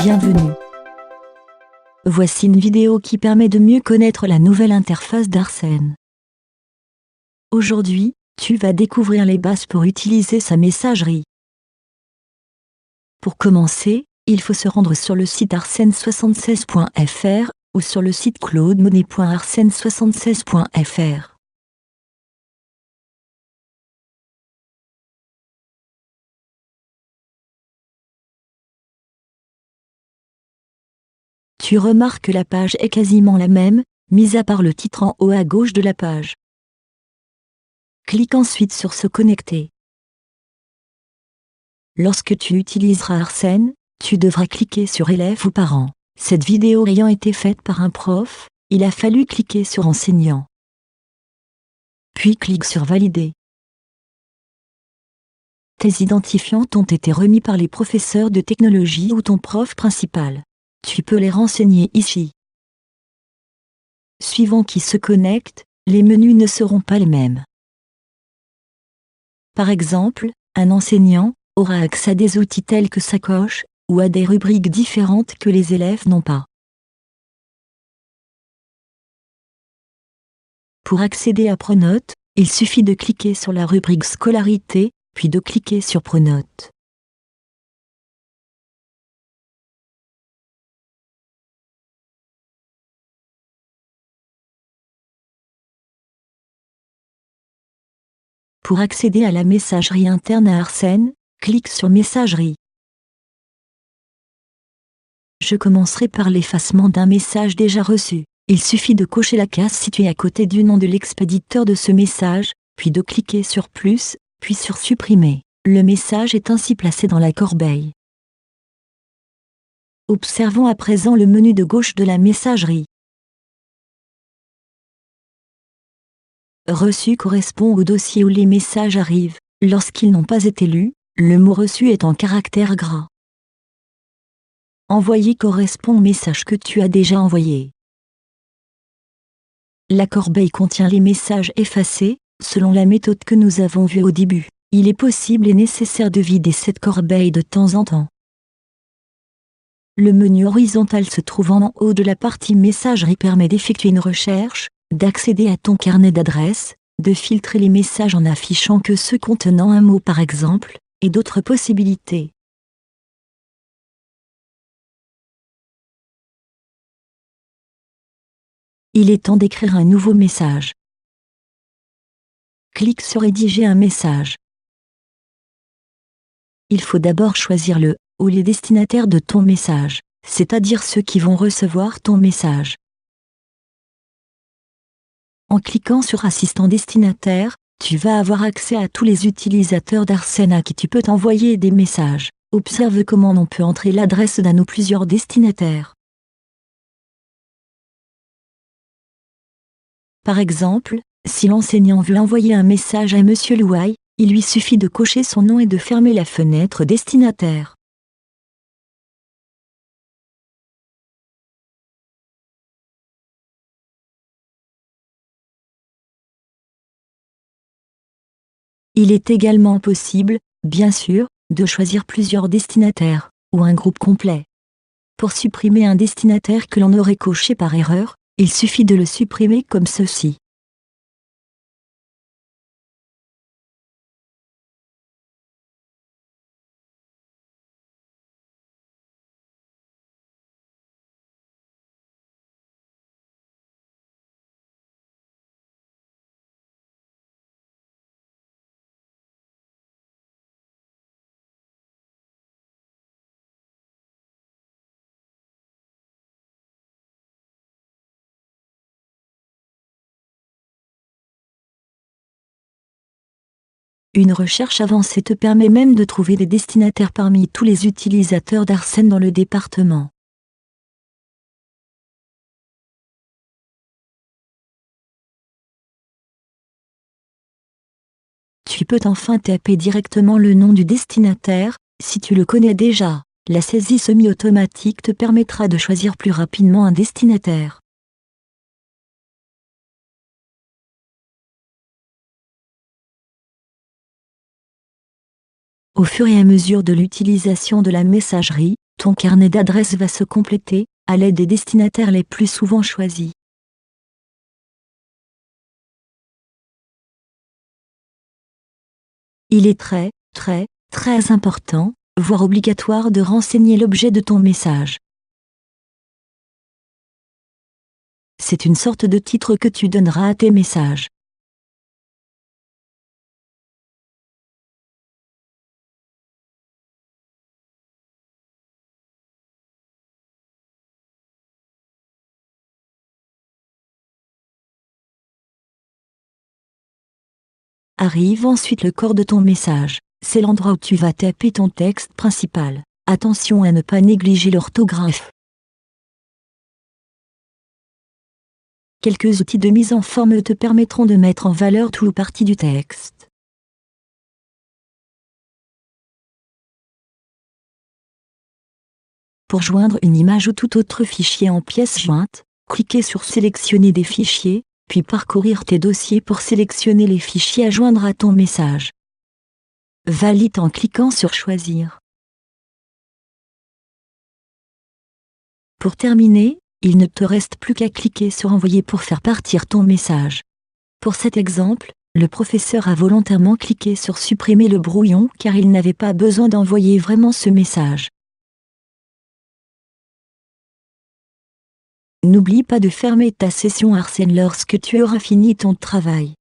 Bienvenue. Voici une vidéo qui permet de mieux connaître la nouvelle interface d'Arsène. Aujourd'hui, tu vas découvrir les bases pour utiliser sa messagerie. Pour commencer, il faut se rendre sur le site arsène76.fr ou sur le site claudemonet.arsène76.fr. Tu remarques que la page est quasiment la même, mis à part le titre en haut à gauche de la page. Clique ensuite sur se connecter. Lorsque tu utiliseras Arsène, tu devras cliquer sur élève ou parent. Cette vidéo ayant été faite par un prof, il a fallu cliquer sur enseignant. Puis clique sur valider. Tes identifiants t'ont été remis par les professeurs de technologie ou ton prof principal. Tu peux les renseigner ici. Suivant qui se connecte, les menus ne seront pas les mêmes. Par exemple, un enseignant aura accès à des outils tels que sacoche, ou à des rubriques différentes que les élèves n'ont pas. Pour accéder à Pronote, il suffit de cliquer sur la rubrique Scolarité, puis de cliquer sur Pronote. Pour accéder à la messagerie interne à Arsène, clique sur Messagerie. Je commencerai par l'effacement d'un message déjà reçu. Il suffit de cocher la case située à côté du nom de l'expéditeur de ce message, puis de cliquer sur Plus, puis sur Supprimer. Le message est ainsi placé dans la corbeille. Observons à présent le menu de gauche de la messagerie. Reçu correspond au dossier où les messages arrivent. Lorsqu'ils n'ont pas été lus, le mot reçu est en caractères gras. Envoyé correspond au message que tu as déjà envoyé. La corbeille contient les messages effacés, selon la méthode que nous avons vue au début. Il est possible et nécessaire de vider cette corbeille de temps en temps. Le menu horizontal se trouvant en haut de la partie messagerie permet d'effectuer une recherche, d'accéder à ton carnet d'adresses, de filtrer les messages en affichant que ceux contenant un mot par exemple, et d'autres possibilités. Il est temps d'écrire un nouveau message. Clique sur Rédiger un message. Il faut d'abord choisir le ou les destinataires de ton message, c'est-à-dire ceux qui vont recevoir ton message. En cliquant sur Assistant destinataire, tu vas avoir accès à tous les utilisateurs d'Arsène à qui tu peux envoyer des messages. Observe comment on peut entrer l'adresse d'un ou plusieurs destinataires. Par exemple, si l'enseignant veut envoyer un message à Monsieur Louaille, il lui suffit de cocher son nom et de fermer la fenêtre destinataire. Il est également possible, bien sûr, de choisir plusieurs destinataires, ou un groupe complet. Pour supprimer un destinataire que l'on aurait coché par erreur, il suffit de le supprimer comme ceci. Une recherche avancée te permet même de trouver des destinataires parmi tous les utilisateurs d'Arsène dans le département. Tu peux enfin taper directement le nom du destinataire, si tu le connais déjà. La saisie semi-automatique te permettra de choisir plus rapidement un destinataire. Au fur et à mesure de l'utilisation de la messagerie, ton carnet d'adresses va se compléter, à l'aide des destinataires les plus souvent choisis. Il est très, très, très important, voire obligatoire de renseigner l'objet de ton message. C'est une sorte de titre que tu donneras à tes messages. Arrive ensuite le corps de ton message. C'est l'endroit où tu vas taper ton texte principal. Attention à ne pas négliger l'orthographe. Quelques outils de mise en forme te permettront de mettre en valeur tout ou partie du texte. Pour joindre une image ou tout autre fichier en pièces jointes, cliquez sur Sélectionner des fichiers, puis parcourir tes dossiers pour sélectionner les fichiers à joindre à ton message. Valide en cliquant sur Choisir. Pour terminer, il ne te reste plus qu'à cliquer sur Envoyer pour faire partir ton message. Pour cet exemple, le professeur a volontairement cliqué sur Supprimer le brouillon car il n'avait pas besoin d'envoyer vraiment ce message. N'oublie pas de fermer ta session Arsène lorsque tu auras fini ton travail.